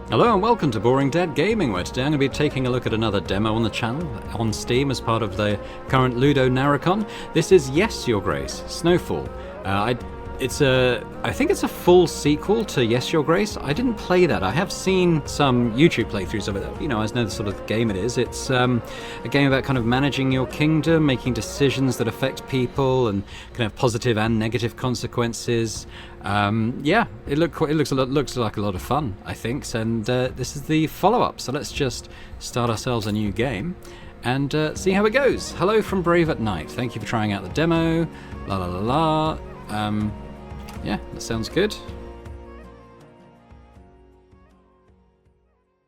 Hello and welcome to Boring Dead Gaming, where today I'm going to be taking a look at another demo on the channel, on Steam as part of the current Ludo Narracon. This is Yes, Your Grace, Snowfall. I think it's a full sequel to Yes, Your Grace. I didn't play that. I have seen some YouTube playthroughs of it. You know, I know the sort of game it is. It's a game about kind of managing your kingdom, making decisions that affect people, and can have positive and negative consequences. Yeah, it looks like a lot of fun, I think. And this is the follow-up. So let's just start ourselves a new game and see how it goes. Hello from Brave at Night. Thank you for trying out the demo. La la la la. Yeah, that sounds good.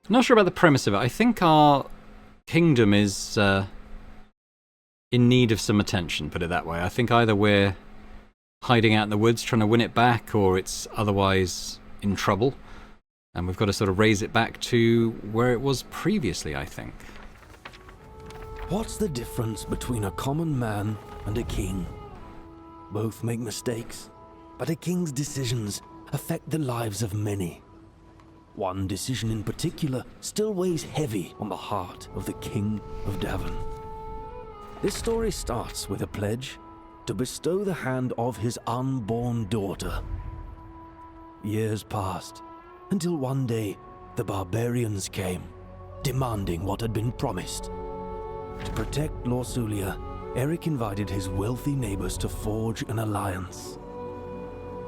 I'm not sure about the premise of it. I think our kingdom is in need of some attention, put it that way. I think either we're hiding out in the woods trying to win it back, or it's otherwise in trouble. And we've got to sort of raise it back to where it was previously, I think. What's the difference between a common man and a king? Both make mistakes, but a king's decisions affect the lives of many. One decision in particular still weighs heavy on the heart of the King of Davon. This story starts with a pledge to bestow the hand of his unborn daughter. Years passed, until one day the barbarians came, demanding what had been promised. To protect Lorsulia, Eric invited his wealthy neighbors to forge an alliance.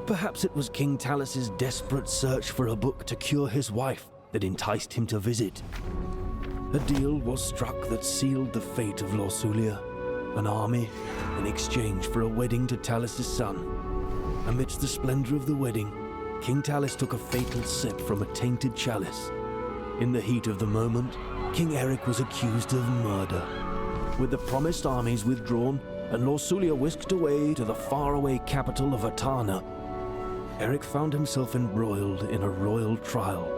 Perhaps it was King Talus's desperate search for a book to cure his wife that enticed him to visit. A deal was struck that sealed the fate of Lorsulia, an army in exchange for a wedding to Talus's son. Amidst the splendor of the wedding, King Talus took a fatal sip from a tainted chalice. In the heat of the moment, King Eric was accused of murder. With the promised armies withdrawn and Lorsulia whisked away to the faraway capital of Atana, Eric found himself embroiled in a royal trial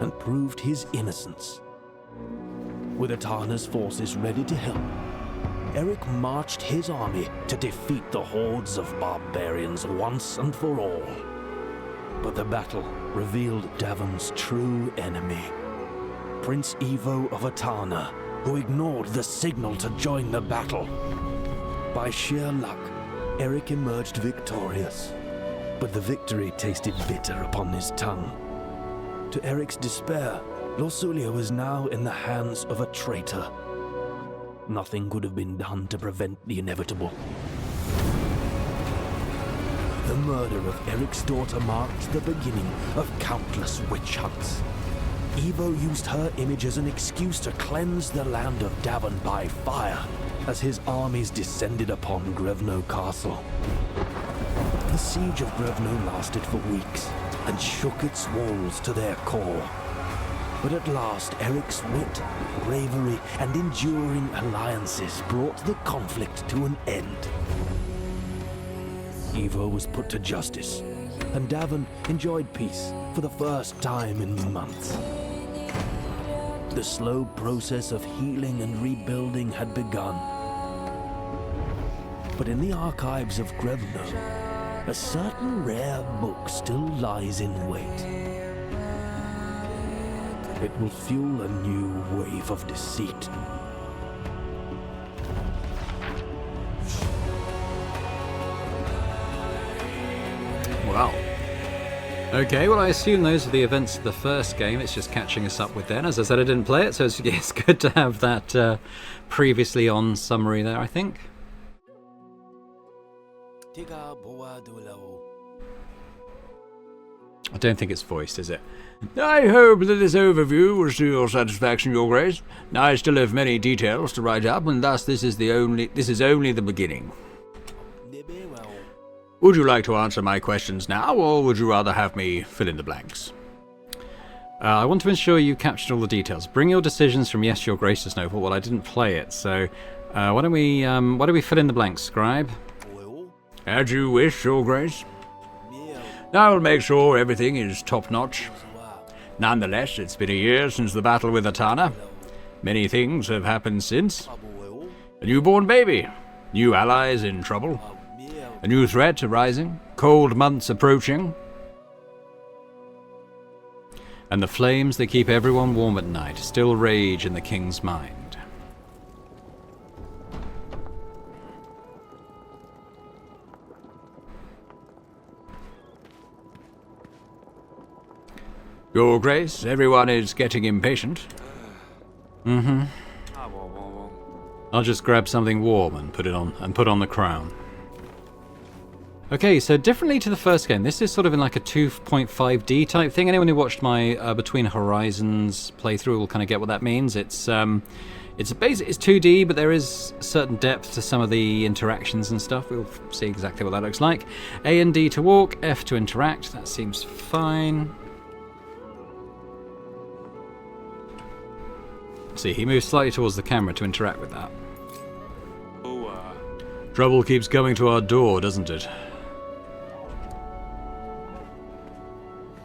and proved his innocence. With Atana's forces ready to help, Eric marched his army to defeat the hordes of barbarians once and for all. But the battle revealed Davon's true enemy, Prince Ivo of Atana, who ignored the signal to join the battle. By sheer luck, Eric emerged victorious, but the victory tasted bitter upon his tongue. To Eric's despair, Lorsulia was now in the hands of a traitor. Nothing could have been done to prevent the inevitable. The murder of Eric's daughter marked the beginning of countless witch hunts. Ivo used her image as an excuse to cleanse the land of Davon by fire as his armies descended upon Grevno Castle. The siege of Grevno lasted for weeks and shook its walls to their core. But at last, Eric's wit, bravery, and enduring alliances brought the conflict to an end. Ivo was put to justice, and Davon enjoyed peace for the first time in months. The slow process of healing and rebuilding had begun. But in the archives of Grevno, a certain rare book still lies in wait. It will fuel a new wave of deceit. Wow. Okay, well I assume those are the events of the first game. It's just catching us up with then. As I said, I didn't play it, so it's good to have that previously on summary there, I think. I don't think it's voiced, is it? I hope that this overview was to your satisfaction, Your Grace. I still have many details to write up, and thus this is only the beginning. Would you like to answer my questions now, or would you rather have me fill in the blanks? I want to ensure you captured all the details. Bring your decisions from Yes, Your Grace to Snowfall. Well, I didn't play it, so why don't we fill in the blanks, Scribe? As you wish, Your Grace. I will make sure everything is top-notch. Nonetheless, it's been a year since the battle with Atana. Many things have happened since. A newborn baby, new allies in trouble, a new threat arising, cold months approaching. and the flames that keep everyone warm at night still rage in the king's mind. Your Grace, everyone is getting impatient. I'll just grab something warm and put on the crown. Okay, so differently to the first game, this is sort of in like a 2.5D type thing. Anyone who watched my Between Horizons playthrough will kind of get what that means. It's 2D, but there is certain depth to some of the interactions and stuff. We'll see exactly what that looks like. A and D to walk, F to interact. That seems fine. See, he moves slightly towards the camera to interact with that. Trouble keeps coming to our door, doesn't it?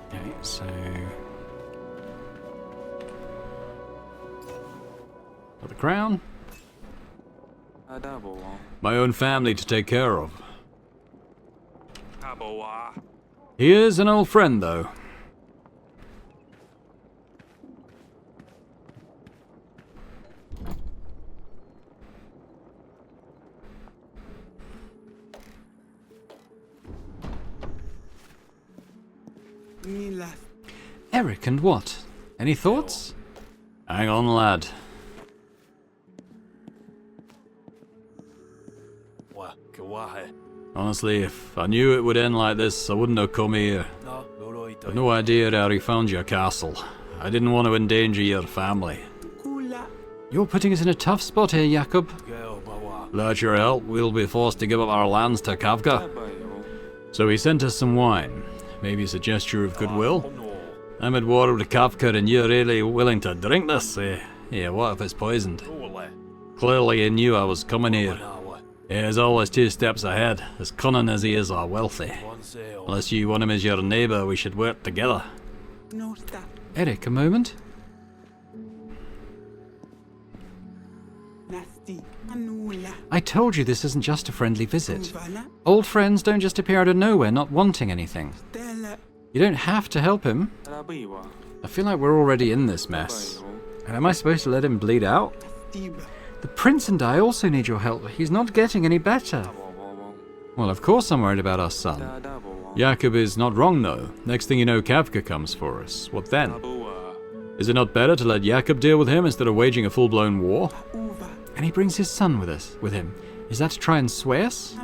Okay, so... got the crown. My own family to take care of. 阿布話 He is an old friend, though. Eric, and what? Any thoughts? Hang on, lad. Honestly, if I knew it would end like this, I wouldn't have come here. I've no idea how he found your castle. I didn't want to endanger your family. You're putting us in a tough spot here, Jakob. Without your help, we'll be forced to give up our lands to Kafka. So he sent us some wine. Maybe it's a gesture of goodwill. I'm at war with Kafka and you're really willing to drink this? Yeah, what if it's poisoned? Clearly he knew I was coming here. He's always 2 steps ahead, as cunning as he is or wealthy. Unless you want him as your neighbour, we should work together. Eric, a moment? I told you this isn't just a friendly visit. Old friends don't just appear out of nowhere not wanting anything. You don't have to help him. I feel like we're already in this mess. And am I supposed to let him bleed out? The prince and I also need your help. He's not getting any better. Well, of course I'm worried about our son. Jakob is not wrong, though. Next thing you know, Kafka comes for us. What then? Is it not better to let Jakob deal with him instead of waging a full-blown war? And he brings his son with him. Is that to try and sway us?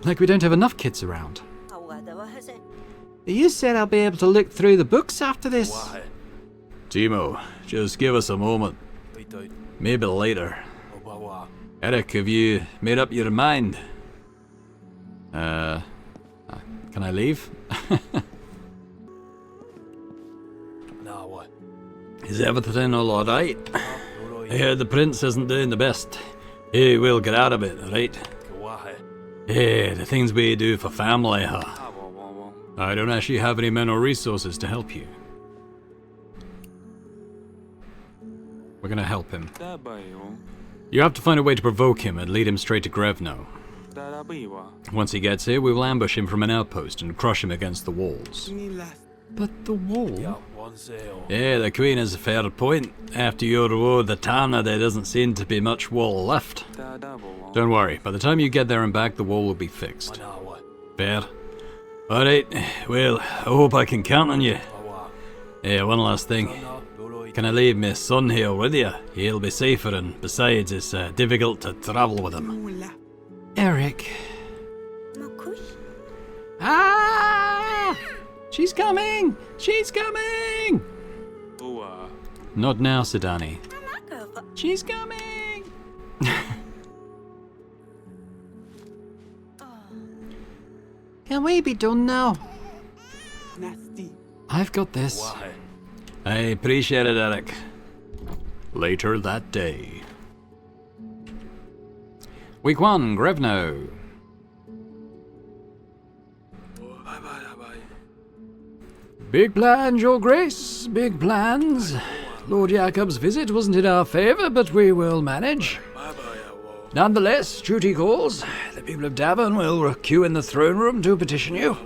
Like we don't have enough kids around. You said I'll be able to look through the books after this. Timo, just give us a moment. Maybe later. Eric, have you made up your mind? Can I leave? Is everything all alright? I heard the prince isn't doing the best. He will get out of it, right? Yeah, the things we do for family, huh? I don't actually have any men or resources to help you. We're gonna help him. 得弊喎， You have to find a way to provoke him and lead him straight to Grevno. 得弊喎， Once he gets here, we will ambush him from an outpost and crush him against the walls. But the wall? Yeah, the Queen has a fair point. After your war with the Tana, there doesn't seem to be much wall left. 得喎， Don't worry, by the time you get there and back, the wall will be fixed. Fair. Alright, well, I hope I can count on you. Yeah, one last thing. Can I leave my son here with you? He'll be safer, and besides, it's difficult to travel with him. Eric. Ah! She's coming! She's coming! 都話 Not now, Sidani. She's coming! Can we be done now? I've got this. I appreciate it, Eric. Later that day. Week 1, Grevno. Big plans, Your Grace, big plans. Lord Jacob's visit wasn't in our favour, but we will manage. Nonetheless, duty calls. The people of Davon will queue in the throne room to petition you.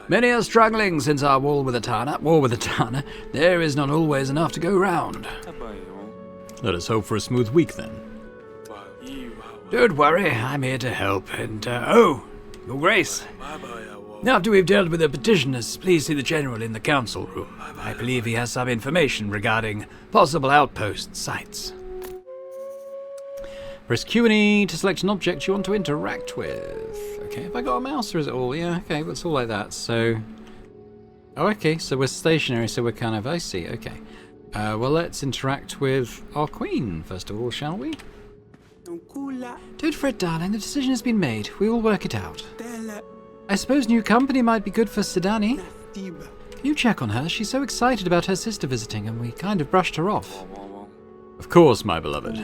Many are struggling since our war with the Tana. There is not always enough to go round. Let us hope for a smooth week then. Don't worry, I'm here to help. And, oh, Your Grace. After we've dealt with the petitioners, please see the General in the council room. I believe he has some information regarding possible outpost sites. Press Q and E to select an object you want to interact with. Okay, have I got a mouse or is it all? Yeah, okay, well, it's all like that, so... Oh, okay, so we're stationary, so we're kind of... I see, okay. Well, let's interact with our queen, first of all, shall we? Don't fret, darling, the decision has been made. We will work it out. I suppose new company might be good for Sidani. Can you check on her? She's so excited about her sister visiting, and we kind of brushed her off. Of course, my beloved.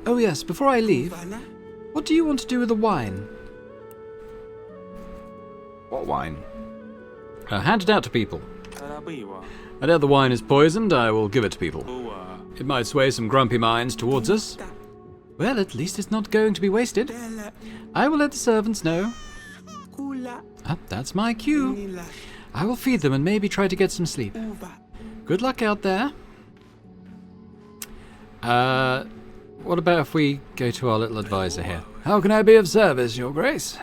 Oh yes, before I leave, what do you want to do with the wine? What wine? Hand it out to people. I doubt the wine is poisoned. I will give it to people. It might sway some grumpy minds towards us. Well, at least it's not going to be wasted. I will let the servants know. That's my cue. I will feed them and maybe try to get some sleep. Good luck out there. What about if we go to our little advisor here? How can I be of service, Your Grace?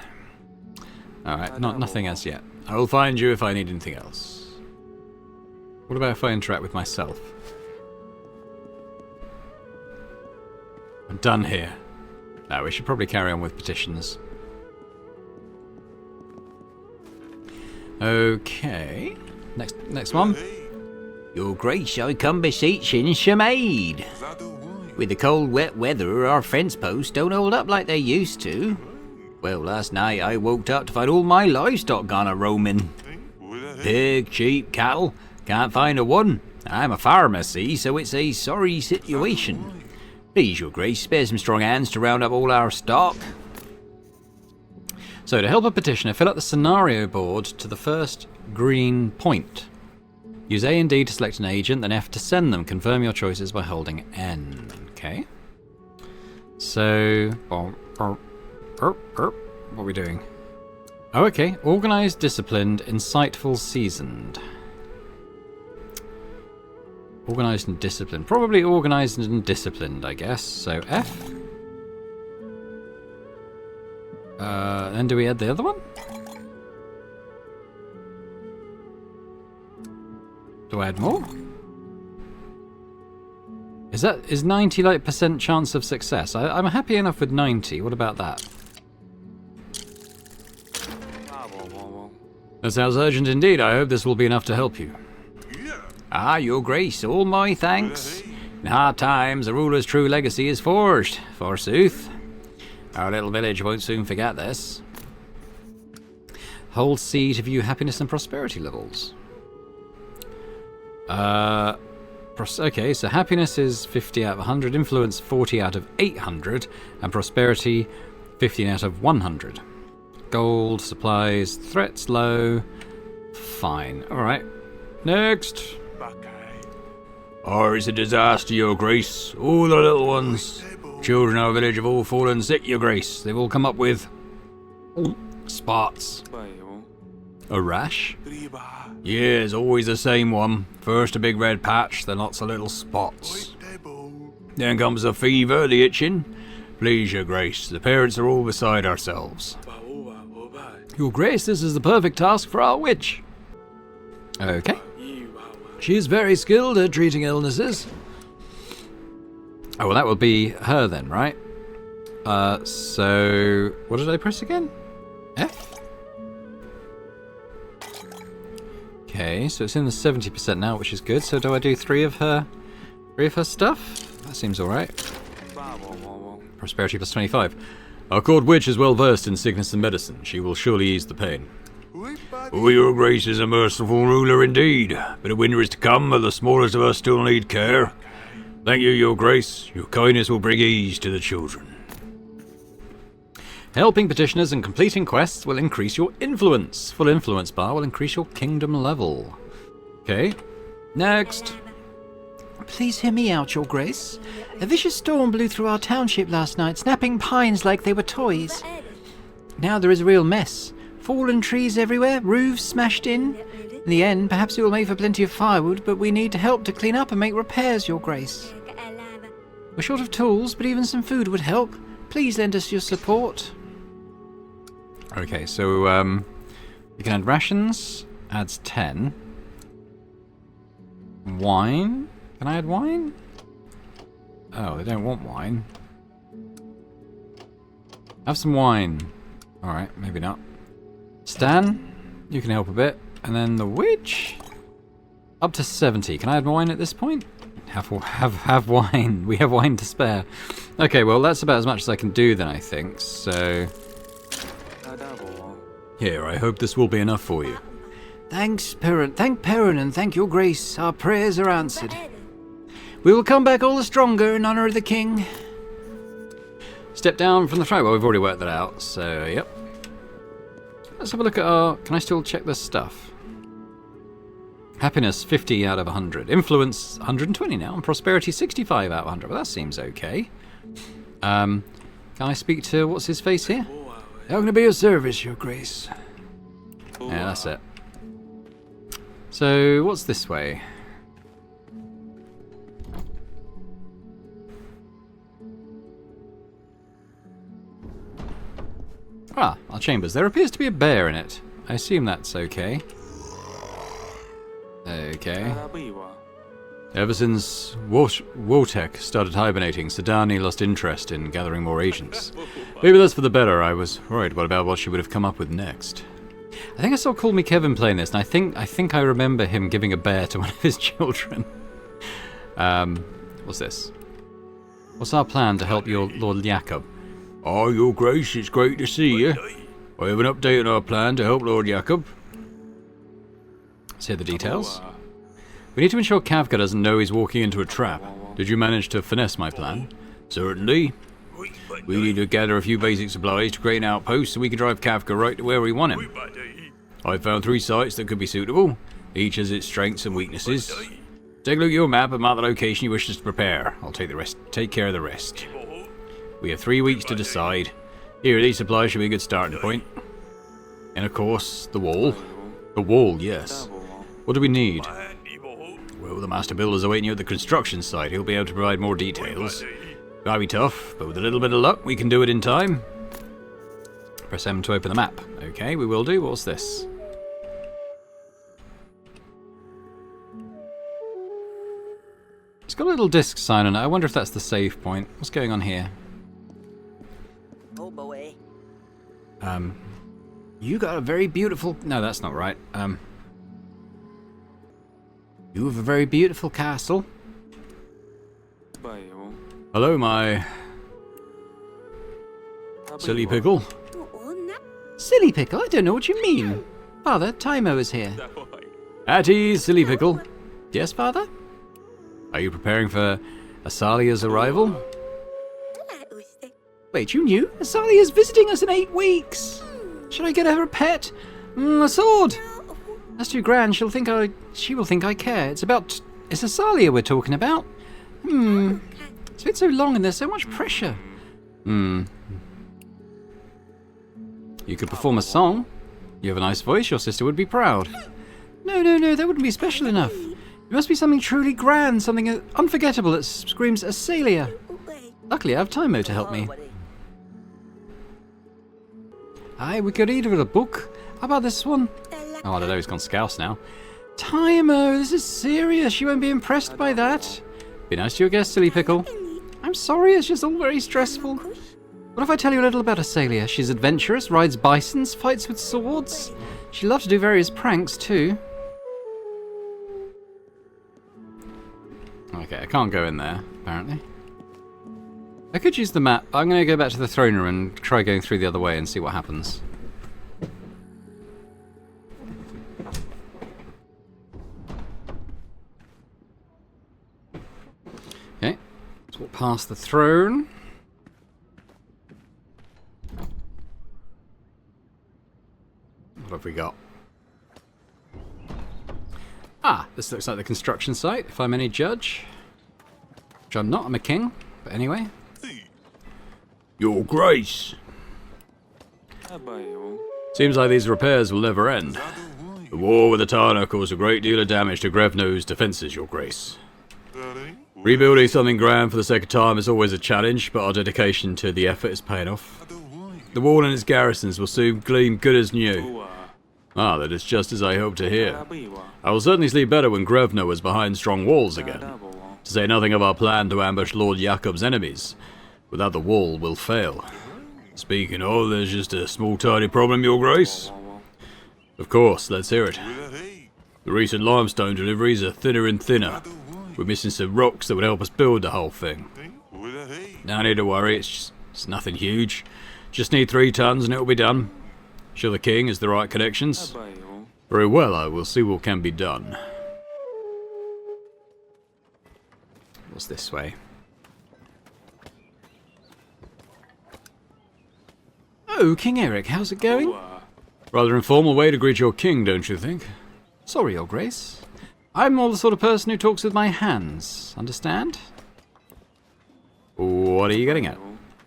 Alright, nothing as yet. I will find you if I need anything else. What about if I interact with myself? I'm done here. Now, we should probably carry on with petitions. Okay. Next one. Your Grace, I come beseeching some aid. With the cold, wet weather, our fence posts don't hold up like they used to. Well, last night I woke up to find all my livestock gone a-roaming. Pig, sheep, cattle, can't find a one. I'm a farmer, see, so it's a sorry situation. Please, Your Grace, spare some strong hands to round up all our stock. So, to help a petitioner, fill out the scenario board to the first green point. Use A and D to select an agent, then F to send them. Confirm your choices by holding N. Okay. So, what are we doing? Oh, okay. Organised, disciplined, insightful, seasoned. Organised and disciplined. Probably organised and disciplined, I guess. So, F. Then do we add the other one? Do I add more? Is 90 like % chance of success? I'm happy enough with 90. What about that? That sounds urgent indeed. I hope this will be enough to help you. Ah, Your Grace, all my thanks. In hard times, a ruler's true legacy is forged, forsooth. Our little village won't soon forget this. Hold C to view happiness and prosperity levels. Okay, so happiness is 50 out of 100, influence 40 out of 800, and prosperity 15 out of 100. Gold, supplies, threats low. Fine. Alright. Next. It's a disaster, Your Grace. All the little ones. Children of our village have all fallen sick, Your Grace. They've all come up with spots. A rash? Yeah, it's always the same one. First a big red patch, then lots of little spots. Then comes the fever, the itching. Please, Your Grace, the parents are all beside ourselves. Your Grace, this is the perfect task for our witch. Okay. She is very skilled at treating illnesses. Oh, well, that would be her then, right? So... What did I press again? F? Okay, so it's in the 70% now, which is good. So do I do 3 of her stuff? That seems alright. Prosperity plus 25. Our court witch is well versed in sickness and medicine. She will surely ease the pain. Oh, Your Grace is a merciful ruler indeed. But a winter is to come, but the smallest of us still need care. Thank you, Your Grace. Your kindness will bring ease to the children. Helping petitioners and completing quests will increase your influence. Full influence bar will increase your kingdom level. Okay. Next. Please hear me out, Your Grace. A vicious storm blew through our township last night, snapping pines like they were toys. Now there is a real mess. Fallen trees everywhere, roofs smashed in. In the end, perhaps it will make for plenty of firewood, but we need help to clean up and make repairs, Your Grace. We're short of tools, but even some food would help. Please lend us your support. Okay, so you can add rations, adds 10. Wine? Can I add wine? Oh, they don't want wine. Have some wine. Alright, maybe not. Stan, you can help a bit. And then the witch? Up to 70. Can I add wine at this point? Have wine. We have wine to spare. Okay, well, that's about as much as I can do then, I think. So... here, I hope this will be enough for you. Thanks, Perrin. Thank Perrin and thank Your Grace. Our prayers are answered. We will come back all the stronger in honor of the king. Step down from the throne. Well, we've already worked that out, so yep. Let's have a look at our... can I still check this stuff? Happiness, 50 out of 100. Influence, 120 now. And prosperity, 65 out of 100. Well, that seems okay. Can I speak to... what's his face here? How can I be of service, Your Grace? Yeah, that's it. So, what's this way? Ah, our chambers. There appears to be a bear in it. I assume that's okay. Okay. Ever since Wotek started hibernating, Sedani lost interest in gathering more agents. Maybe that's for the better. I was worried about what she would have come up with next. I think I saw Call Me Kevin playing this, and I think I remember him giving a bear to one of his children. What's this? What's our plan to help your Lord Jakob? Oh, Your Grace, it's great to see you. I have an update on our plan to help Lord Jakob. Let's hear the details. We need to ensure Kavka doesn't know he's walking into a trap. Did you manage to finesse my plan? Certainly. We need to gather a few basic supplies to create an outpost so we can drive Kavka right to where we want him. I found 3 sites that could be suitable. Each has its strengths and weaknesses. Take a look at your map and mark the location you wish us to prepare. I'll take care of the rest. We have 3 weeks to decide. Here, these supplies should be a good starting point. And of course, the wall. The wall, yes. What do we need? Well, the master builder's awaiting you at the construction site. He'll be able to provide more details. Might be tough, but with a little bit of luck, we can do it in time. Press M to open the map. Okay, we will do. What's this? It's got a little disc sign on it. I wonder if that's the save point. What's going on here? Oh boy. You got a very beautiful... no, that's not right. You have a very beautiful castle. Hello, my... silly pickle. Silly Pickle? I don't know what you mean. Father, Tymo is here. At ease, silly pickle. Yes, father? Are you preparing for Asalia's arrival? Wait, you knew? Asalia's visiting us in 8 weeks. Should I get her a pet? A sword. That's too grand. She will think I care. It's Asalia we're talking about. It's been so long and there's so much pressure. You could perform a song. You have a nice voice. Your sister would be proud. No, that wouldn't be special enough. It must be something truly grand, something unforgettable that screams Asalia. Luckily, I have Tymo to help me. Aye, we could read her a book. How about this one? Oh, I don't know, he's gone scouse now. Tymo, this is serious. You won't be impressed by that. Be nice to your guest, silly pickle. I'm sorry, it's just all very stressful. What if I tell you a little about Asalia? She's adventurous, rides bisons, fights with swords. She loves to do various pranks, too. Okay, I can't go in there, apparently. I could use the map. I'm going to go back to the throne room and try going through the other way and see what happens. Okay, let's walk past the throne. What have we got? Ah, this looks like the construction site, if I'm any judge. Which I'm not, I'm a king. But anyway. Your Grace. Seems like these repairs will never end. The war with the Tana caused a great deal of damage to Grevno's defences, Your Grace. Rebuilding something grand for the second time is always a challenge, but our dedication to the effort is paying off. The wall and its garrisons will soon gleam good as new. Ah, that is just as I hoped to hear. I will certainly sleep better when Grevno is behind strong walls again. To say nothing of our plan to ambush Lord Jakob's enemies. Without the wall, we'll fail. Speaking of, there's just a small tiny problem, Your Grace. Of course, let's hear it. The recent limestone deliveries are thinner and thinner. We're missing some rocks that would help us build the whole thing. No need to worry, it's nothing huge. Just need 3 tons and it'll be done. Sure the king has the right connections? Very well, I will see what can be done. What's this way? Oh, King Eric, how's it going? Rather informal way to greet your king, don't you think? Sorry, Your Grace. I'm more the sort of person who talks with my hands. Understand? What are you getting at?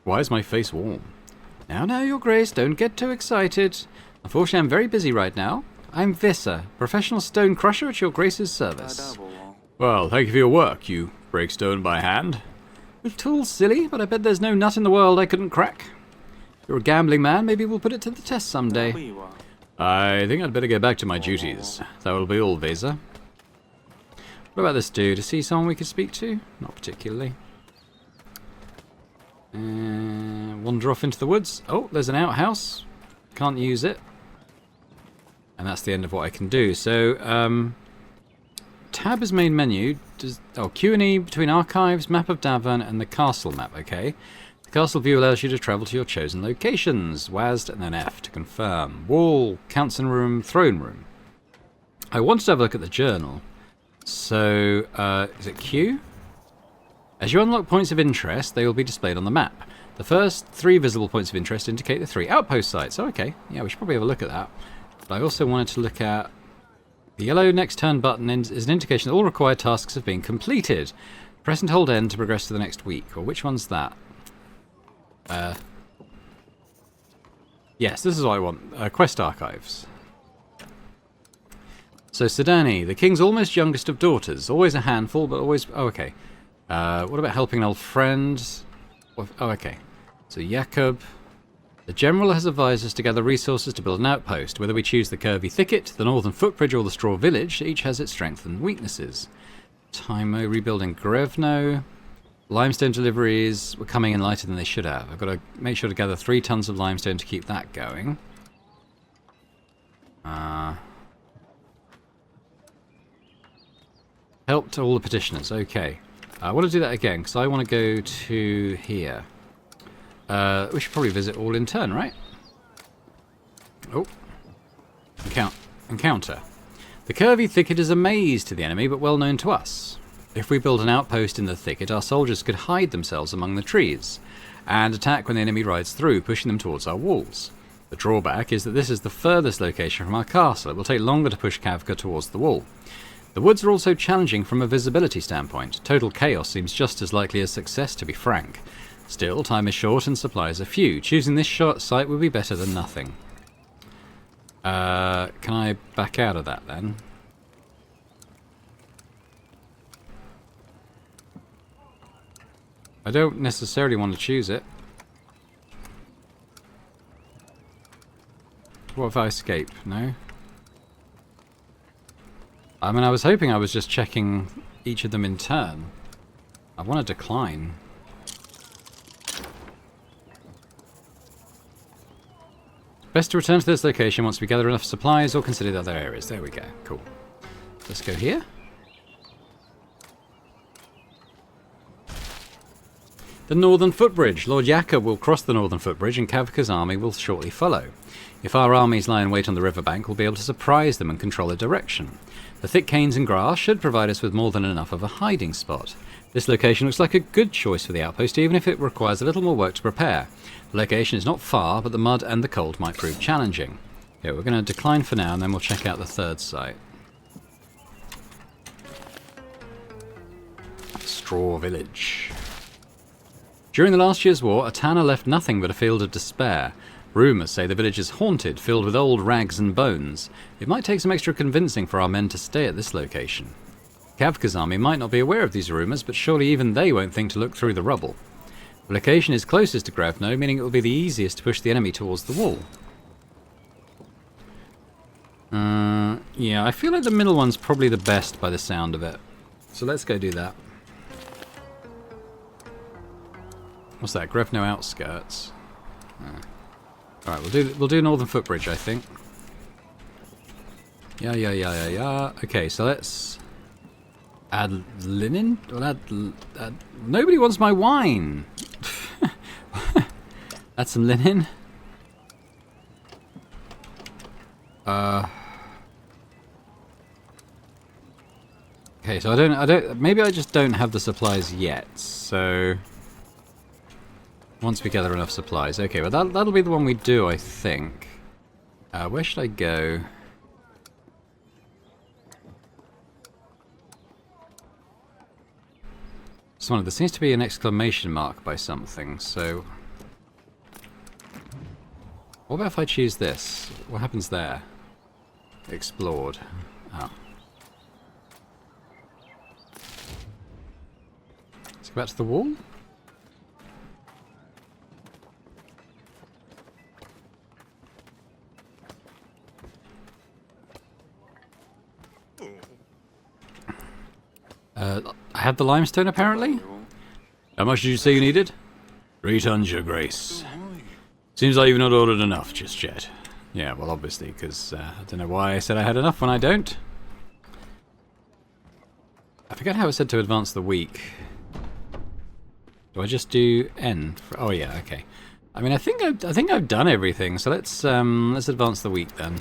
Why is my face warm? Now, Your Grace, don't get too excited. Unfortunately, I'm very busy right now. I'm Visser, professional stone crusher at Your Grace's service. Well, thank you for your work. You break stone by hand? With tools, silly, but I bet there's no nut in the world I couldn't crack. If you're a gambling man, maybe we'll put it to the test someday. I think I'd better get back to my duties. That will be all, Vesa. What about this dude? Is he someone we could speak to? Not particularly. Wander off into the woods. Oh, there's an outhouse. Can't use it. And that's the end of what I can do. So, tab is main menu. Q&E between archives, map of Davern, and the castle map. Okay. The castle view allows you to travel to your chosen locations. WASD and then F to confirm. Wall, council room, throne room. I wanted to have a look at the journal. So, is it Q? As you unlock points of interest, they will be displayed on the map. The first 3 visible points of interest indicate the 3 outpost sites. Oh, okay. Yeah, we should probably have a look at that. But I also wanted to look at... The yellow next turn button is an indication that all required tasks have been completed. Press and hold N to progress to the next week. Or which one's that? Yes, this is what I want. Quest archives. So, Sedani, the king's almost youngest of daughters. Always a handful, but always... Oh, okay. What about helping an old friend? Oh, okay. So, Jakob. The general has advised us to gather resources to build an outpost. Whether we choose the curvy thicket, the northern footbridge, or the straw village, each has its strengths and weaknesses. Tymo, rebuilding Grevno. Limestone deliveries were coming in lighter than they should have. I've got to make sure to gather 3 tons of limestone to keep that going. Help to all the petitioners. Okay. I want to do that again, because I want to go to here. We should probably visit all in turn, right? Oh. Encounter. The curvy thicket is a maze to the enemy, but well known to us. If we build an outpost in the thicket, our soldiers could hide themselves among the trees, and attack when the enemy rides through, pushing them towards our walls. The drawback is that this is the furthest location from our castle. It will take longer to push Kavka towards the wall. The woods are also challenging from a visibility standpoint. Total chaos seems just as likely as success, to be frank. Still, time is short and supplies are few. Choosing this short site would be better than nothing. Can I back out of that then? I don't necessarily want to choose it. What if I escape? No? I mean, I was hoping I was just checking each of them in turn. I want to decline. Best to return to this location once we gather enough supplies or consider the other areas. There we go. Cool. Let's go here. The northern footbridge. Lord Jakob will cross the northern footbridge and Kavka's army will shortly follow. If our armies lie in wait on the riverbank, we'll be able to surprise them and control their direction. The thick canes and grass should provide us with more than enough of a hiding spot. This location looks like a good choice for the outpost, even if it requires a little more work to prepare. The location is not far, but the mud and the cold might prove challenging. Yeah, we're going to decline for now, and then we'll check out the third site. Straw Village. During the last year's war, Atana left nothing but a field of despair. Rumours say the village is haunted, filled with old rags and bones. It might take some extra convincing for our men to stay at this location. Kavka's army might not be aware of these rumours, but surely even they won't think to look through the rubble. The location is closest to Gravno, meaning it will be the easiest to push the enemy towards the wall. Yeah, I feel like the middle one's probably the best by the sound of it. So let's go do that. What's that? Gravno outskirts. Alright, we'll do Northern Footbridge, I think. Yeah. Okay, so let's add linen? We'll add nobody wants my wine! Add some linen. Okay, so I don't, maybe I just don't have the supplies yet, so once we gather enough supplies. Okay, well that'll be the one we do, I think. Where should I go? There seems to be an exclamation mark by something, so what about if I choose this? What happens there? Explored. Oh. Let's go back to the wall. I have the limestone apparently. How much did you say you needed? 3 tons, Your Grace. Seems like you've not ordered enough just yet. Yeah, well obviously, because I don't know why I said I had enough when I don't. I forget how it said to advance the week. Do I just do N? Oh yeah, okay. I mean, I think I've done everything. So let's advance the week then.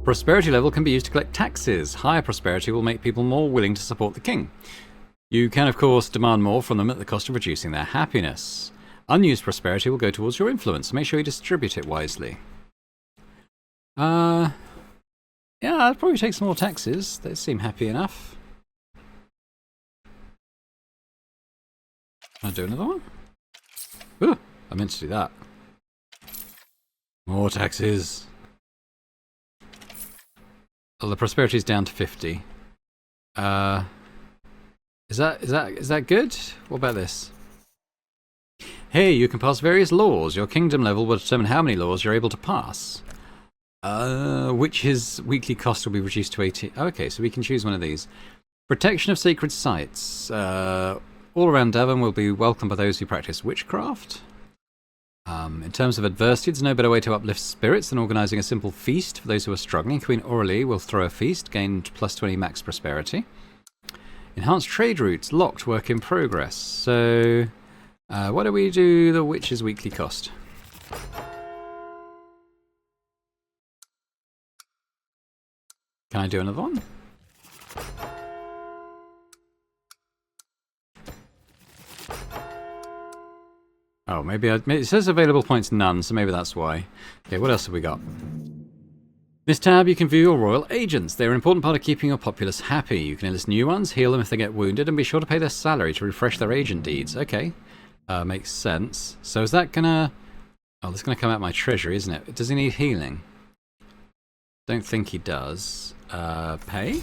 Prosperity level can be used to collect taxes. Higher prosperity will make people more willing to support the king. You can, of course, demand more from them at the cost of reducing their happiness. Unused prosperity will go towards your influence. Make sure you distribute it wisely. Yeah, I'll probably take some more taxes. They seem happy enough. I'll do another one. Ooh, I meant to do that. More taxes. Oh, the prosperity is down to 50. Is that good? What about this? Hey, you can pass various laws. Your kingdom level will determine how many laws you're able to pass. Which his weekly cost will be reduced to 80. Okay, so we can choose one of these. Protection of sacred sites. All around Devon will be welcomed by those who practice witchcraft. In terms of adversity, there's no better way to uplift spirits than organising a simple feast for those who are struggling. Queen Aurelie will throw a feast, gained +20 max prosperity. Enhanced trade routes, locked, work in progress. So, why do we do the witch's weekly cost? Can I do another one? Oh, maybe it says available points none, so maybe that's why. Okay, what else have we got? This tab, you can view your royal agents. They're an important part of keeping your populace happy. You can enlist new ones, heal them if they get wounded, and be sure to pay their salary to refresh their agent deeds. Okay, makes sense. So is that gonna... Oh, that's gonna come out my treasury, isn't it? Does he need healing? Don't think he does. Pay?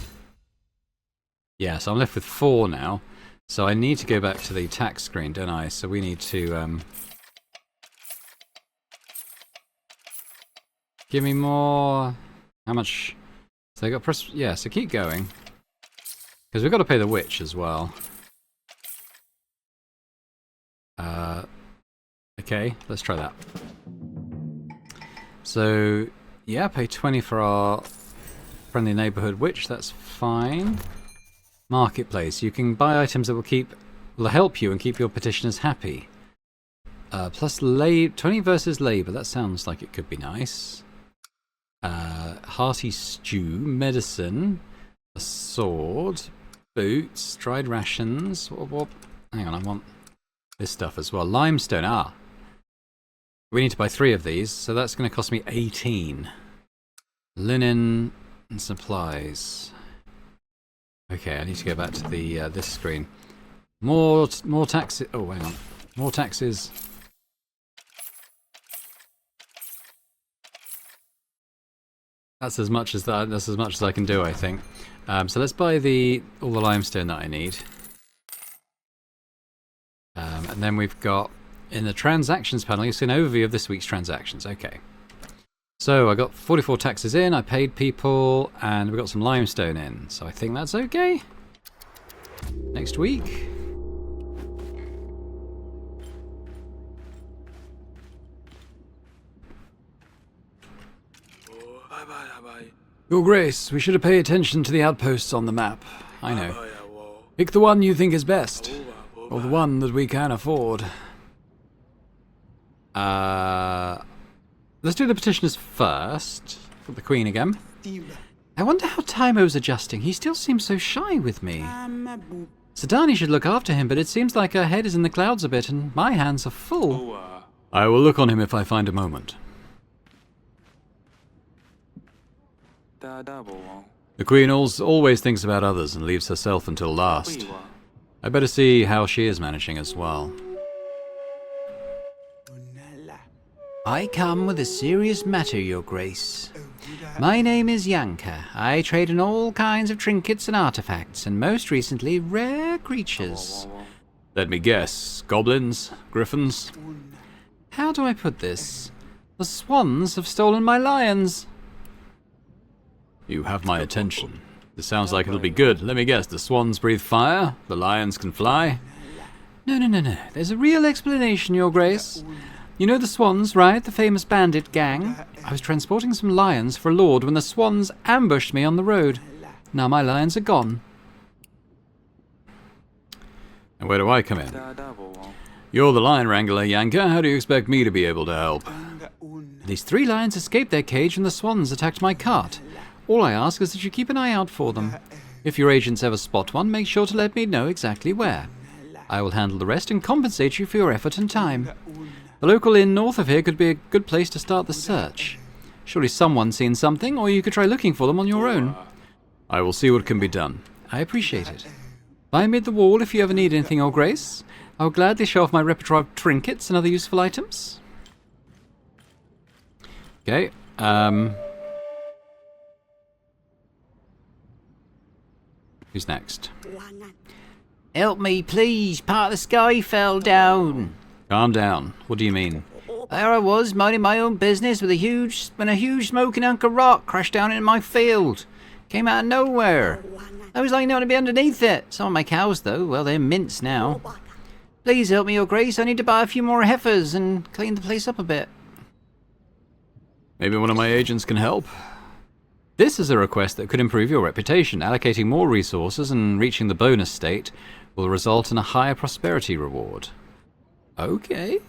Yeah, so I'm left with 4 now. So I need to go back to the tax screen, don't I? So we need to give me more. How much? So I got yeah. So keep going because we've got to pay the witch as well. Okay, let's try that. So yeah, pay 20 for our friendly neighborhood witch. That's fine. Marketplace. You can buy items that will help you and keep your petitioners happy. Plus 20 versus labor. That sounds like it could be nice. Hearty stew, medicine, a sword, boots, dried rations. Hang on, I want this stuff as well. Limestone. Ah, we need to buy 3 of these, so that's going to cost me 18. Linen and supplies. Okay, I need to go back to the this screen. More taxes. Oh, hang on. More taxes. That's as much as that. That's as much as I can do, I think. So let's buy all the limestone that I need. And then we've got in the transactions panel, you see an overview of this week's transactions. Okay. So I got 44 taxes in. I paid people, and we got some limestone in. So I think that's okay. Next week. Your Grace, we should have paid attention to the outposts on the map. I know. Pick the one you think is best, or the one that we can afford. Let's do the petitioners first. Got the Queen again. I wonder how Tymo's adjusting. He still seems so shy with me. Sadani should look after him, but it seems like her head is in the clouds a bit, and my hands are full. I will look on him if I find a moment. The Queen always thinks about others and leaves herself until last. I better see how she is managing as well. I come with a serious matter, Your Grace. My name is Yanka. I trade in all kinds of trinkets and artifacts, and most recently, rare creatures. Let me guess. Goblins? Griffins? How do I put this? The swans have stolen my lions. You have my attention. This sounds like it'll be good. Let me guess. The swans breathe fire? The lions can fly? No. There's a real explanation, Your Grace. You know the swans, right? The famous bandit gang? I was transporting some lions for a lord when the swans ambushed me on the road. Now my lions are gone. And where do I come in? You're the lion wrangler, Yanka. How do you expect me to be able to help? These 3 lions escaped their cage when the swans attacked my cart. All I ask is that you keep an eye out for them. If your agents ever spot one, make sure to let me know exactly where. I will handle the rest and compensate you for your effort and time. The local inn north of here could be a good place to start the search. Surely someone's seen something, or you could try looking for them on your own. I will see what can be done. I appreciate it. Find me at the wall if you ever need anything, Your Grace. I'll gladly show off my repertoire of trinkets and other useful items. Okay, who's next? Help me, please. Part of the sky fell down. Calm down. What do you mean? There I was, minding my own business, when a huge smoking hunk of rock crashed down into my field. Came out of nowhere. I was lying down to be underneath it. Some of my cows, though, well, they're mints now. Please help me, Your Grace. I need to buy a few more heifers and clean the place up a bit. Maybe one of my agents can help? This is a request that could improve your reputation. Allocating more resources and reaching the bonus state will result in a higher prosperity reward. Okay.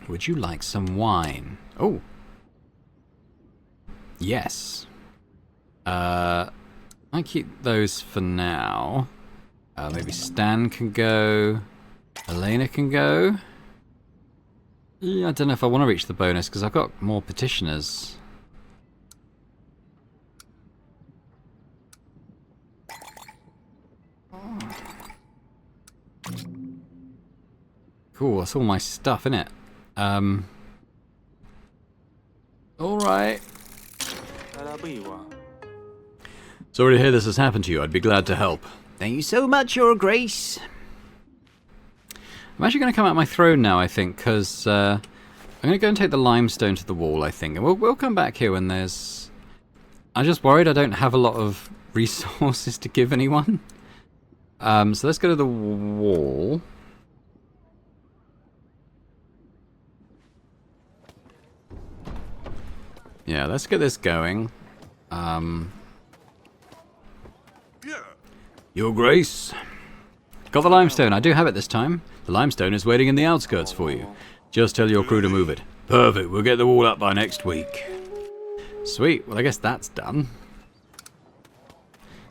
Would you like some wine? Oh. Yes. I keep those for now. Maybe Stan can go. Elena can go. Yeah, I don't know if I want to reach the bonus because I've got more petitioners. Cool, that's all my stuff, innit? Alright. Sorry to hear this has happened to you. I'd be glad to help. Thank you so much, Your Grace. I'm actually going to come out my throne now, I think, because I'm going to go and take the limestone to the wall, I think. And we'll come back here when there's... I'm just worried I don't have a lot of resources to give anyone. So let's go to the wall. Yeah, let's get this going. Your Grace. Got the limestone. I do have it this time. The limestone is waiting in the outskirts for you. Just tell your crew to move it. Perfect. We'll get the wall up by next week. Sweet. Well, I guess that's done.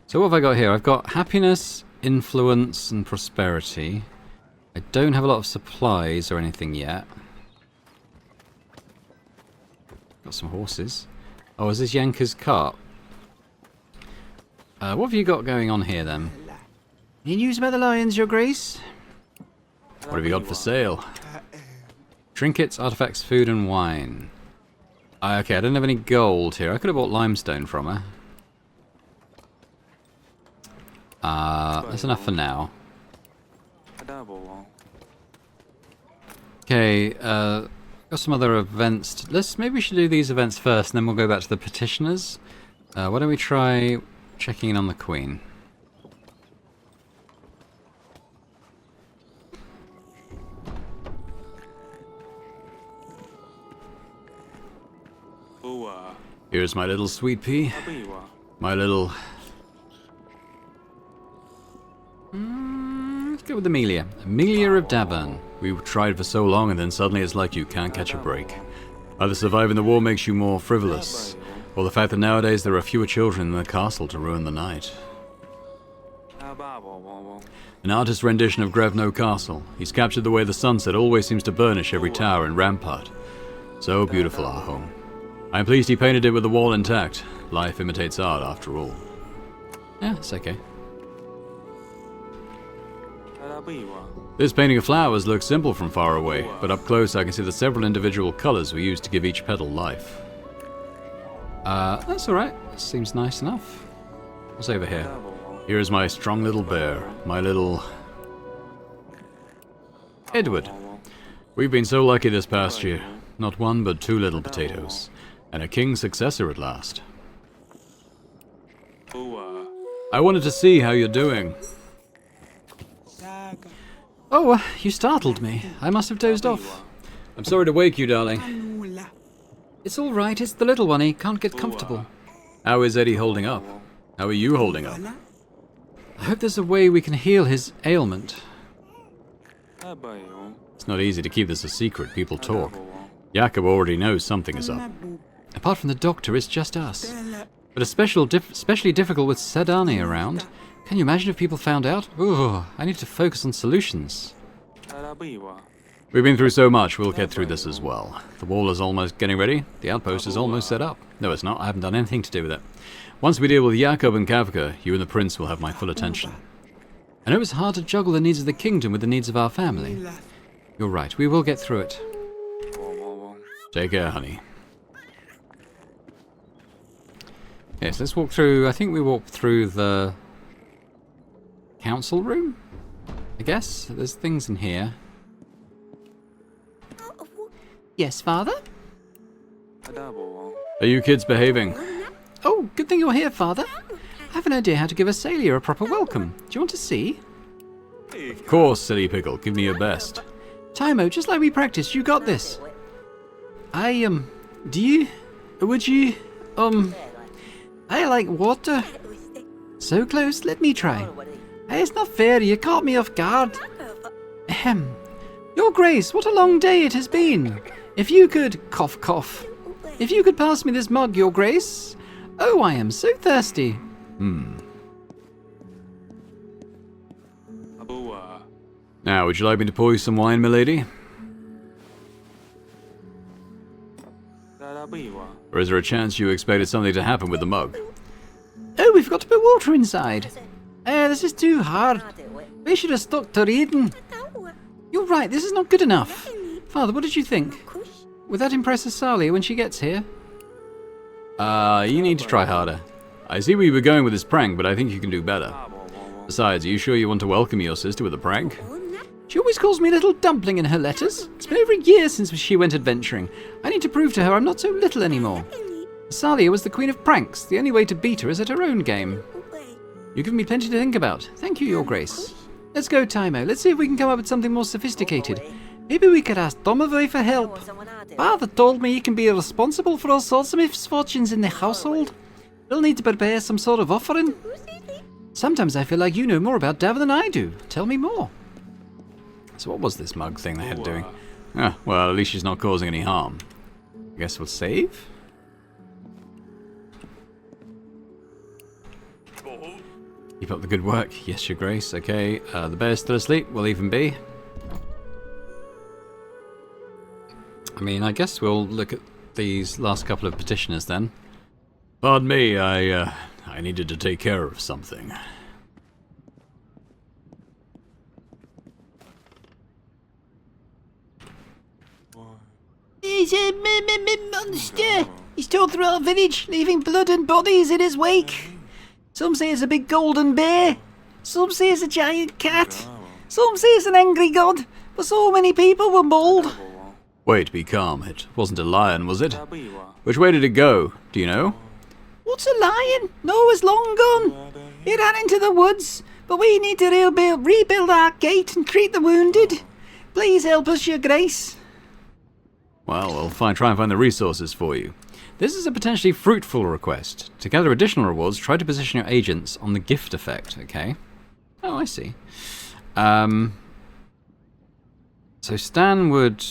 So what have I got here? I've got happiness, influence, and prosperity. I don't have a lot of supplies or anything yet. Got some horses. Oh, is this Yanka's cart? What have you got going on here, then? Any news about the lions, Your Grace? What have you got for sale? Trinkets, artifacts, food, and wine. Okay, I don't have any gold here. I could have bought limestone from her. That's enough for now. Okay, got some other events. Maybe we should do these events first, and then we'll go back to the petitioners. Why don't we try checking in on the Queen? Here's my little sweet pea. My little... let's go with Amelia. Amelia of Davern. We tried for so long and then suddenly it's like you can't catch a break. Either surviving the war makes you more frivolous, or the fact that nowadays there are fewer children in the castle to ruin the night. An artist's rendition of Grevno Castle. He's captured the way the sunset always seems to burnish every tower and rampart. So beautiful, our home. I'm pleased he painted it with the wall intact. Life imitates art, after all. Yeah, it's okay. This painting of flowers looks simple from far away, but up close I can see the several individual colours we used to give each petal life. That's alright. Seems nice enough. What's over here? Here is my strong little bear. My little... Edward. We've been so lucky this past year. Not one, but 2 little potatoes. And a king's successor at last. I wanted to see how you're doing. Oh, you startled me. I must have dozed off. I'm sorry to wake you, darling. It's all right. It's the little one. He can't get comfortable. How is Eddie holding up? How are you holding up? I hope there's a way we can heal his ailment. It's not easy to keep this a secret. People talk. Jakob already knows something is up. Apart from the doctor, it's just us. But especially difficult with Sedani around. Can you imagine if people found out? Ooh, I need to focus on solutions. We've been through so much, we'll get through this as well. The wall is almost getting ready. The outpost is almost set up. No, it's not. I haven't done anything to do with it. Once we deal with Jakob and Kavka, you and the prince will have my full attention. I know it's hard to juggle the needs of the kingdom with the needs of our family. You're right. We will get through it. Take care, honey. Yes, let's walk through... I think we walked through the... council room? I guess. There's things in here. Yes, father? Are you kids behaving? Oh, good thing you're here, father. I have an idea how to give Asalia a proper welcome. Do you want to see? Of course, silly pickle. Give me your best. Timo, just like we practiced, you got this. I like water. So close, let me try. Hey, it's not fair, you caught me off guard. Ahem. Your Grace, what a long day it has been. If you could, cough cough. If you could pass me this mug, Your Grace. Oh, I am so thirsty. Now, would you like me to pour you some wine, milady? Or is there a chance you expected something to happen with the mug? Oh, we've got to put water inside. This is too hard. We should have stuck to reading. You're right, this is not good enough. Father, what did you think? Would that impress Asalia when she gets here? You need to try harder. I see where you were going with this prank, but I think you can do better. Besides, are you sure you want to welcome your sister with a prank? She always calls me Little Dumpling in her letters. It's been over a year since she went adventuring. I need to prove to her I'm not so little anymore. Asalia was the queen of pranks. The only way to beat her is at her own game. You've given me plenty to think about. Thank you, Your Grace. Let's go, Timo. Let's see if we can come up with something more sophisticated. Maybe we could ask Domovoi for help. Father told me he can be responsible for all sorts of misfortunes in the household. We'll need to prepare some sort of offering. Sometimes I feel like you know more about Dav than I do. Tell me more. So what was this mug thing they had doing? Ah, well, at least she's not causing any harm. I guess we'll save? Keep up the good work. Yes, Your Grace. Okay, the bear's still asleep. We'll leave him be. I mean, I guess we'll look at these last couple of petitioners then. Pardon me, I needed to take care of something. There's a monster. He's tore through our village, leaving blood and bodies in his wake. Some say it's a big golden bear. Some say it's a giant cat. Some say it's an angry god. But so many people were mauled. Wait, be calm. It wasn't a lion, was it? Which way did it go? Do you know? What's a lion? No, it's long gone. It ran into the woods. But we need to rebuild our gate and treat the wounded. Please help us, Your Grace. Well, we'll try and find the resources for you. This is a potentially fruitful request. To gather additional rewards, try to position your agents on the gift effect, okay? Oh, I see. So Stan would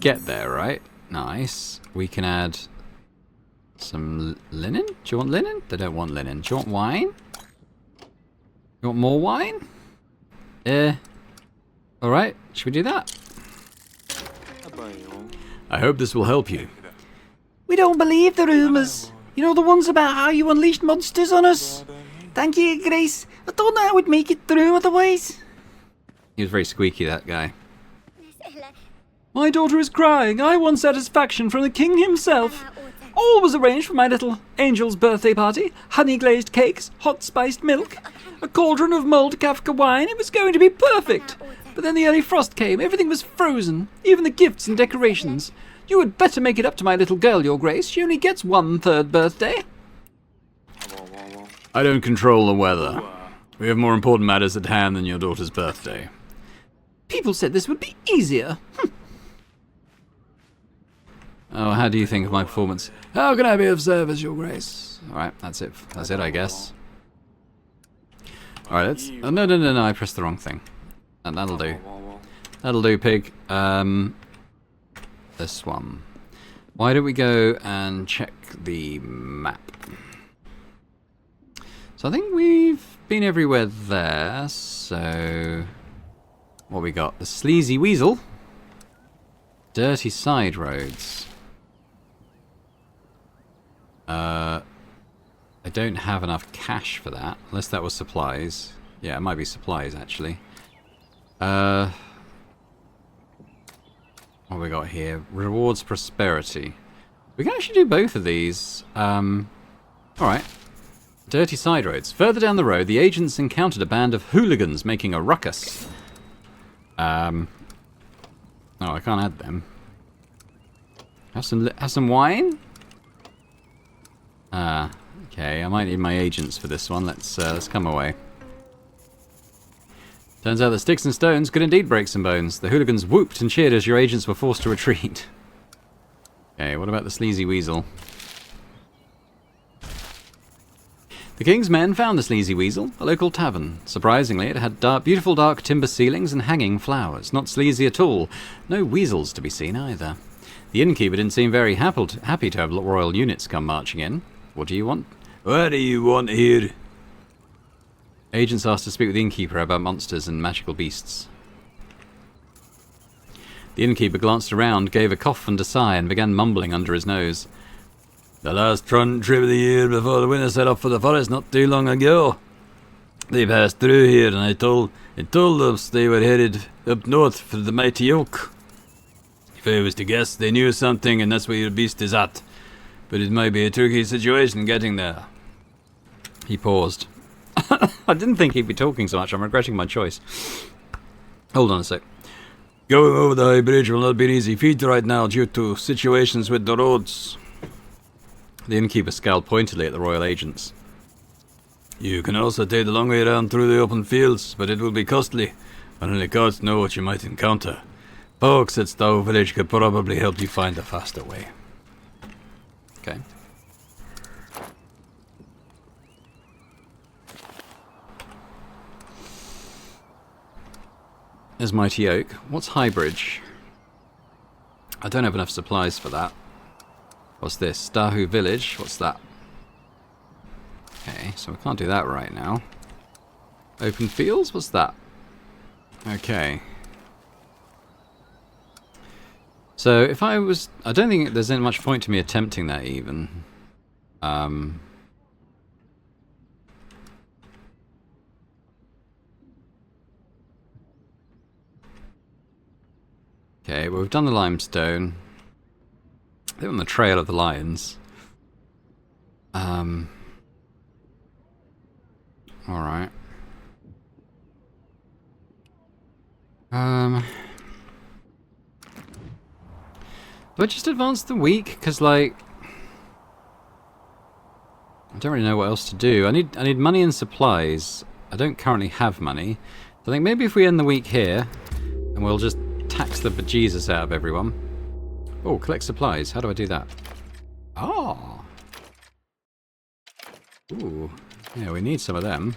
get there, right? Nice. We can add some linen? Do you want linen? They don't want linen. Do you want wine? You want more wine? Alright, should we do that? I hope this will help you. We don't believe the rumours. You know, the ones about how you unleashed monsters on us. Thank you, Your Grace. I thought I would make it through otherwise. He was very squeaky, that guy. My daughter is crying. I want satisfaction from the king himself. All was arranged for my little angel's birthday party. Honey-glazed cakes, hot spiced milk, a cauldron of mulled Kafka wine. It was going to be perfect. But then the early frost came. Everything was frozen, even the gifts and decorations. You had better make it up to my little girl, Your Grace. She only gets 1/3 birthday. I don't control the weather. We have more important matters at hand than your daughter's birthday. People said this would be easier. Oh, how do you think of my performance? How can I be of service, Your Grace? Alright, that's it. That's it, I guess. Alright, let's... Oh, no, I pressed the wrong thing. And that'll do. That'll do, pig. This one. Why don't we go and check the map? So I think we've been everywhere there, so... What we got? The Sleazy Weasel. Dirty side roads. I don't have enough cash for that, unless that was supplies. Yeah, it might be supplies, actually. What have we got here? Rewards prosperity. We can actually do both of these. Alright. Dirty side roads. Further down the road, the agents encountered a band of hooligans making a ruckus. Oh, I can't add them. Have some wine? Okay, I might need my agents for this one. Let's come away. Turns out that sticks and stones could indeed break some bones. The hooligans whooped and cheered as your agents were forced to retreat. Okay, what about the Sleazy Weasel? The king's men found the Sleazy Weasel, a local tavern. Surprisingly, it had beautiful dark timber ceilings and hanging flowers. Not sleazy at all. No weasels to be seen either. The innkeeper didn't seem very happy to have royal units come marching in. What do you want? What do you want here? Agents asked to speak with the innkeeper about monsters and magical beasts. The innkeeper glanced around, gave a cough and a sigh, and began mumbling under his nose. The last front trip of the year before the winter set off for the forest not too long ago. They passed through here and I told us they were headed up north for the mighty oak. If I was to guess, they knew something and that's where your beast is at. But it might be a tricky situation getting there. He paused. I didn't think he'd be talking so much. I'm regretting my choice. Hold on a sec. Going over the high bridge will not be an easy feat right now due to situations with the roads. The innkeeper scowled pointedly at the royal agents. You can also take the long way around through the open fields, but it will be costly, and only gods know what you might encounter. Folks at Stowe Village could probably help you find a faster way. Okay. There's Mighty Oak. What's Highbridge? I don't have enough supplies for that. What's this? Dahu Village. What's that? Okay, so we can't do that right now. Open Fields? What's that? Okay. So if I was... I don't think there's any much point to me attempting that even. Okay, well we've done the limestone. They're on the trail of the lions. Alright. Do I just advance the week? Because, like, I don't really know what else to do. I need money and supplies. I don't currently have money. So I think maybe if we end the week here, and we'll just tax the bejesus out of everyone. Oh, collect supplies. How do I do that? Oh. Ooh. Yeah, we need some of them.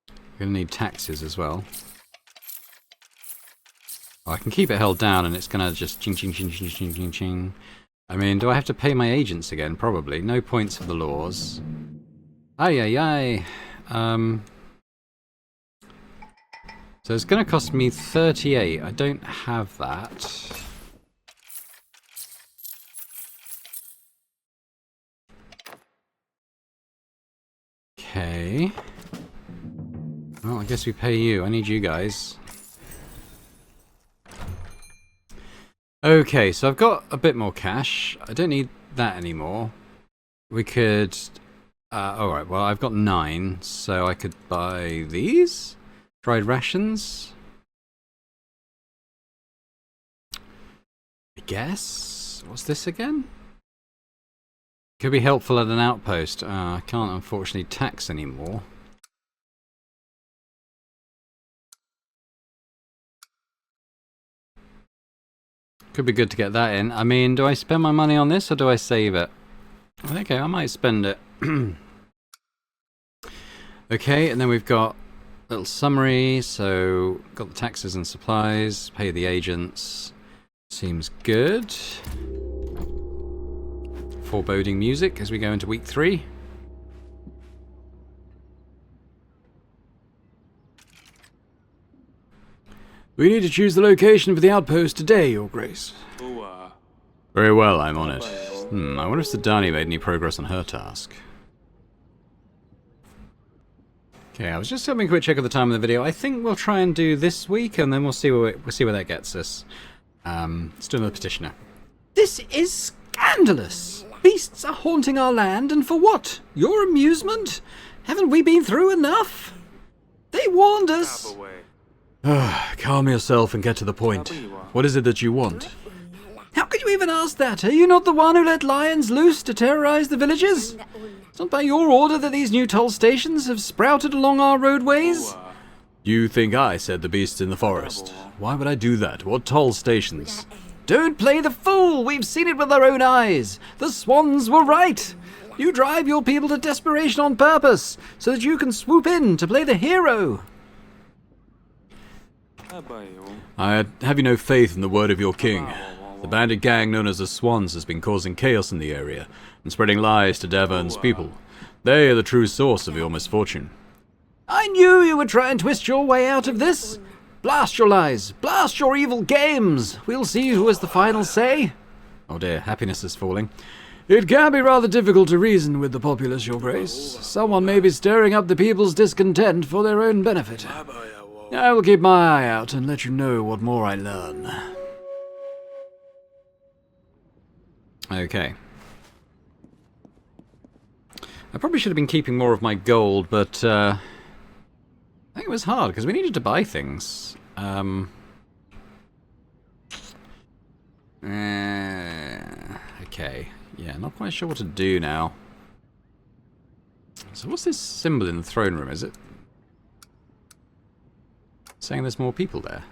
We're going to need taxes as well. Oh, I can keep it held down and it's going to just ching ching ching ching ching ching ching. I mean, do I have to pay my agents again? Probably. No points for the laws. Ay ay ay. So it's going to cost me 38. I don't have that. Okay. Well, I guess we pay you. I need you guys. Okay, so I've got a bit more cash. I don't need that anymore. We could... alright, well, I've got 9, so I could buy these? Dried rations? I guess? What's this again? Could be helpful at an outpost. I can't, unfortunately, tax anymore. Could be good to get that in. I mean, do I spend my money on this or do I save it? Okay, I might spend it. Okay, and then we've got a little summary. So, got the taxes and supplies, pay the agents. Seems good. Foreboding music as we go into week 3. We need to choose the location for the outpost today, Your Grace. Very well, I'm on it. I wonder if Sedani made any progress on her task. Okay, I was just having a quick check of the time of the video. I think we'll try and do this week, and then we'll see where that gets us. Let's do another petitioner. This is scandalous! Beasts are haunting our land, and for what? Your amusement? Haven't we been through enough? They warned us! Calm yourself and get to the point. What is it that you want? How could you even ask that? Are you not the one who let lions loose to terrorize the villages? It's not by your order that these new toll stations have sprouted along our roadways. You think I said the beasts in the forest? Why would I do that? What toll stations? Don't play the fool! We've seen it with our own eyes. The swans were right. You drive your people to desperation on purpose, so that you can swoop in to play the hero. I have you no faith in the word of your king. The bandit gang known as the Swans has been causing chaos in the area and spreading lies to Davern's people. They are the true source of your misfortune. I knew you would try and twist your way out of this. Blast your lies. Blast your evil games. We'll see who has the final say. Oh dear, happiness is falling. It can be rather difficult to reason with the populace, Your Grace. Someone may be stirring up the people's discontent for their own benefit. I will keep my eye out and let you know what more I learn. Okay. I probably should have been keeping more of my gold, but I think it was hard because we needed to buy things. Okay. Yeah, not quite sure what to do now. So what's this symbol in the throne room, is it? Saying there's more people there.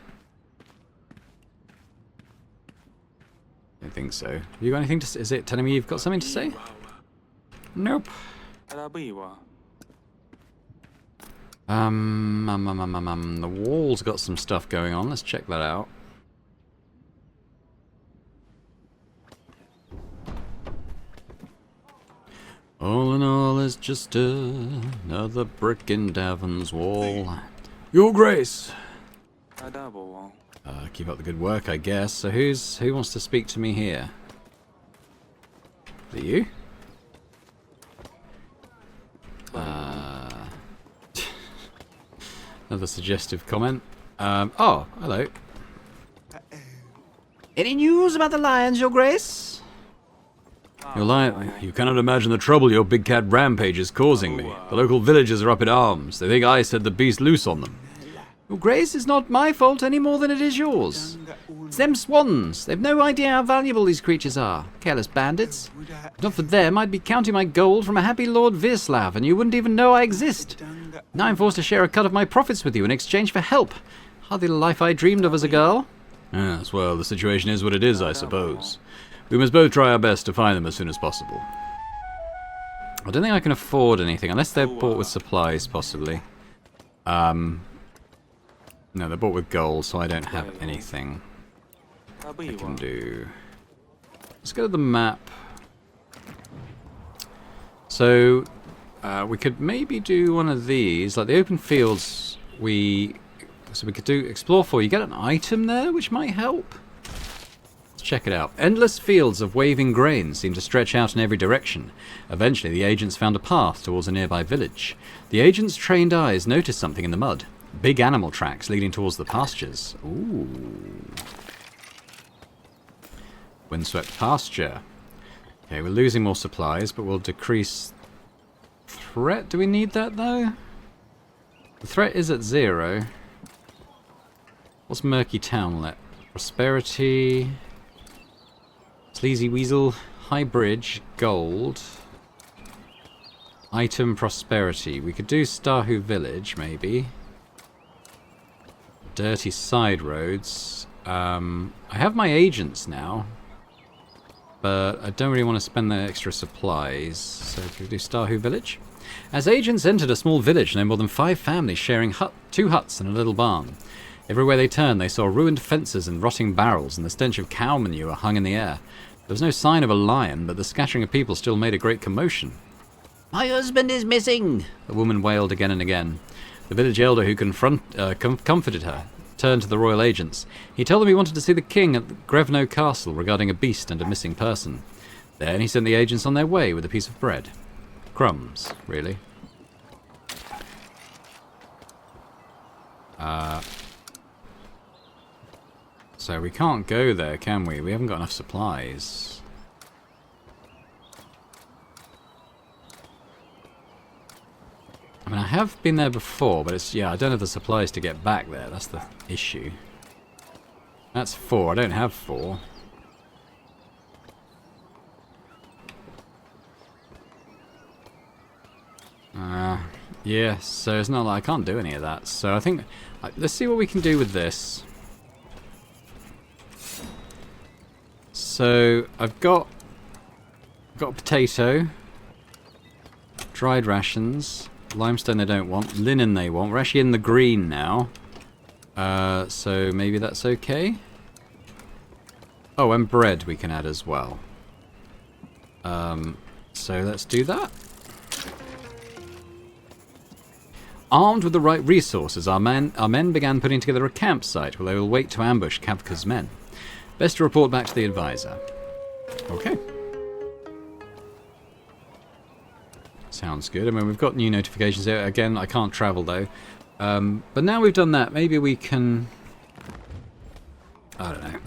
I don't think so. Have you got anything to say? Is it telling me you've got something to say? Nope. The wall's got some stuff going on. Let's check that out. All in all, it's just another brick in Davern's wall. Your Grace! Keep up the good work, I guess. So who wants to speak to me here? Is it you? Another suggestive comment. Oh, hello. Any news about the lions, Your Grace? You cannot imagine the trouble your big cat rampage is causing me. The local villagers are up in arms. They think I set the beast loose on them. Your Grace, it's not my fault any more than it is yours. It's them swans. They've no idea how valuable these creatures are. Careless bandits. If not for them, I'd be counting my gold from a happy Lord Virslav, and you wouldn't even know I exist. Now I'm forced to share a cut of my profits with you in exchange for help. Hardly the life I dreamed of as a girl. Yes, well, the situation is what it is, I suppose. We must both try our best to find them as soon as possible. I don't think I can afford anything, unless they're bought with supplies, possibly. No, they're bought with gold, so I don't have anything I can do. Let's go to the map. So, we could maybe do one of these, like the open fields. So we could do explore for. You get an item there, which might help. Let's check it out. Endless fields of waving grain seem to stretch out in every direction. Eventually, the agents found a path towards a nearby village. The agents' trained eyes noticed something in the mud. Big animal tracks leading towards the pastures. Ooh. Windswept pasture. Okay, we're losing more supplies, but we'll decrease threat. Do we need that, though? The threat is at 0. What's Murky Townlet? Prosperity. Sleazy Weasel. High Bridge. Gold. Item Prosperity. We could do Starhu Village, maybe. Dirty side roads. I have my agents now, but I don't really want to spend the extra supplies, so can we do Starhu Village? As agents entered a small village, no more than 5 families sharing 2 huts and a little barn. Everywhere they turned, they saw ruined fences and rotting barrels, and the stench of cow manure hung in the air. There was no sign of a lion, but the scattering of people still made a great commotion. My husband is missing, The woman wailed again and again. The village elder who comforted her turned to the royal agents. He told them he wanted to see the king at Grevno Castle regarding a beast and a missing person. Then he sent the agents on their way with a piece of bread. Crumbs, really. So we can't go there, can we? We haven't got enough supplies. I mean, I have been there before, but it's, yeah, I don't have the supplies to get back there. That's the issue. That's 4. I don't have 4. Yeah, so it's not like I can't do any of that. So I think, let's see what we can do with this. So I've got a potato, dried rations, limestone they don't want, linen they want. We're actually in the green now, so maybe that's okay. Oh, and bread we can add as well. So let's do that. Armed with the right resources, our men began putting together a campsite where they will wait to ambush Kavka's men. Best to report back to the advisor. Okay. Sounds good. I mean, we've got new notifications here. Again, I can't travel though. But now we've done that, maybe we can... I don't know.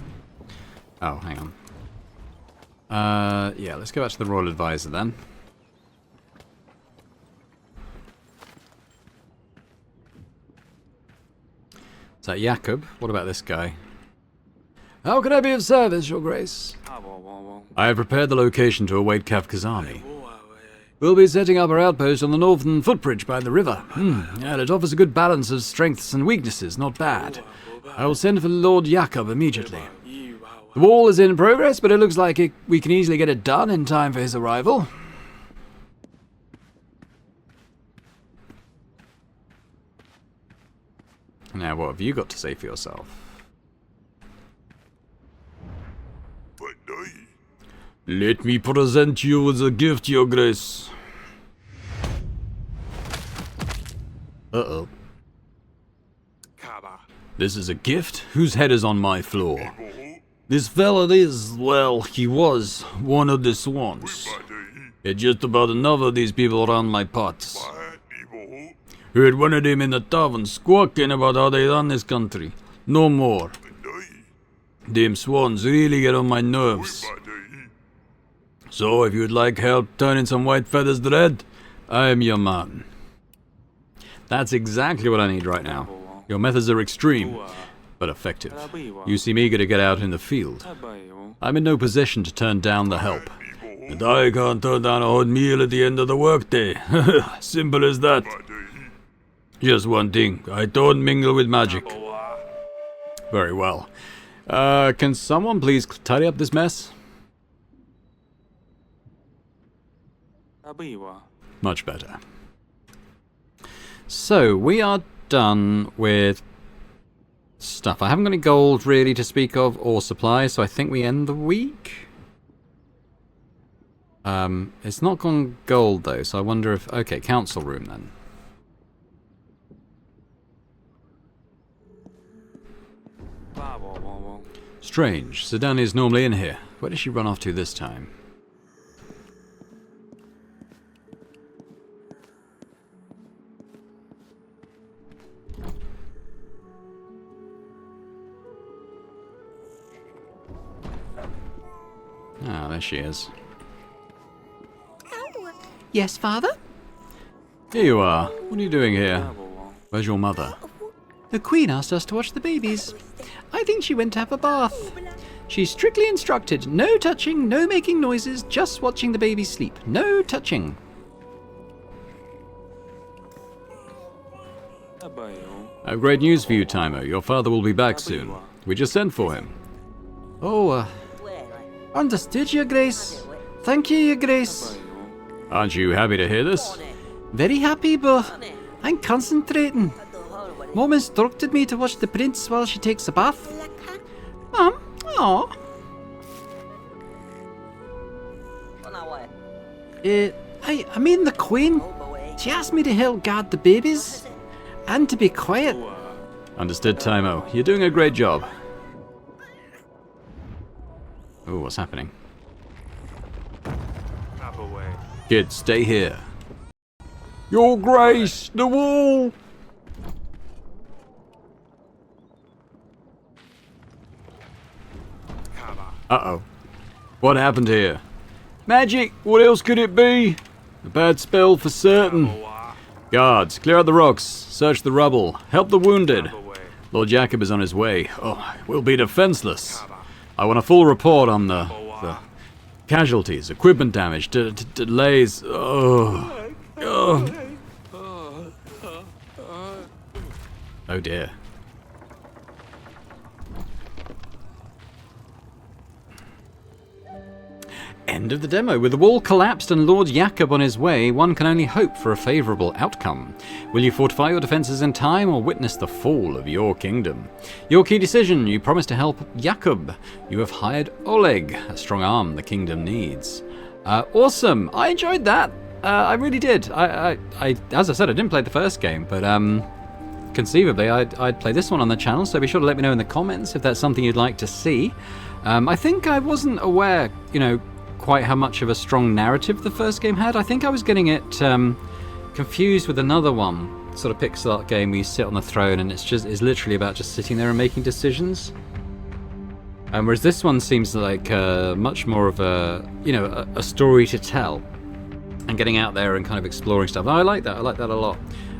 Oh, hang on. Yeah, let's go back to the royal advisor then. Is that Jakob? What about this guy? How can I be of service, Your Grace? I have prepared the location to await Kafka's army. We'll be setting up our outpost on the northern footbridge by the river. And it offers a good balance of strengths and weaknesses, not bad. I will send for Lord Jakob immediately. The wall is in progress, but it looks like we can easily get it done in time for his arrival. Now, what have you got to say for yourself? Let me present you with a gift, Your Grace. Uh-oh. This is a gift? Whose head is on my floor? This fella is, well, he was one of the swans. Just about enough of these people around my parts. Heard one of them in the tavern squawking about how they run this country. No more. Dim swans really get on my nerves. So, if you'd like help turning some white feathers to red, I am your man. That's exactly what I need right now. Your methods are extreme, but effective. You seem eager to get out in the field. I'm in no position to turn down the help. And I can't turn down a hot meal at the end of the workday. Simple as that. Just one thing, I don't mingle with magic. Very well. Can someone please tidy up this mess? Much better. So, we are done with stuff. I haven't got any gold really to speak of or supplies, so I think we end the week. It's not gone gold though, so I wonder if... Okay, council room then. Strange. Sedania's normally in here. Where does she run off to this time? Ah, there she is. Yes, father? Here you are. What are you doing here? Where's your mother? The Queen asked us to watch the babies. I think she went to have a bath. She's strictly instructed, no touching, no making noises, just watching the babies sleep. No touching. I have great news for you, Timo. Your father will be back soon. We just sent for him. Oh, understood, Your Grace. Thank you, Your Grace. Aren't you happy to hear this? Very happy, but I'm concentrating. Mom instructed me to watch the prince while she takes a bath. Mom, aw. I mean the Queen. She asked me to help guard the babies. And to be quiet. Understood, Timo. You're doing a great job. Oh, what's happening? Kids, stay here. Your Grace, the wall! Uh-oh. What happened here? Magic! What else could it be? A bad spell for certain. Guards, clear out the rocks, search the rubble, help the wounded. Lord Jacob is on his way. Oh, we'll be defenseless. I want a full report on the casualties, equipment damage, delays. Oh dear. End of the demo. With the wall collapsed and Lord Jacob on his way, one can only hope for a favourable outcome. Will you fortify your defences in time or witness the fall of your kingdom? Your key decision. You promise to help Jacob. You have hired Oleg, a strong arm the kingdom needs. Awesome. I enjoyed that. I really did. I as I said, I didn't play the first game, but conceivably I'd play this one on the channel, so be sure to let me know in the comments if that's something you'd like to see. I think I wasn't aware, quite how much of a strong narrative the first game had. I think I was getting it confused with another one, sort of pixel art game where you sit on the throne and it's literally about just sitting there and making decisions. Whereas this one seems like much more of a story to tell and getting out there and kind of exploring stuff. I like that. I like that a lot.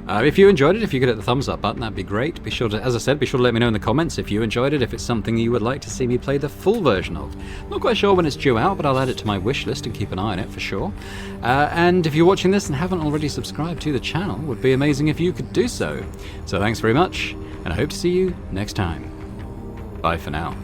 If you enjoyed it, if you could hit the thumbs up button, that'd be great. Be sure to, as I said, be sure to let me know in the comments if you enjoyed it, if it's something you would like to see me play the full version of. Not quite sure when it's due out, but I'll add it to my wish list and keep an eye on it for sure. And if you're watching this and haven't already subscribed to the channel, it would be amazing if you could do so. So thanks very much, and I hope to see you next time. Bye for now.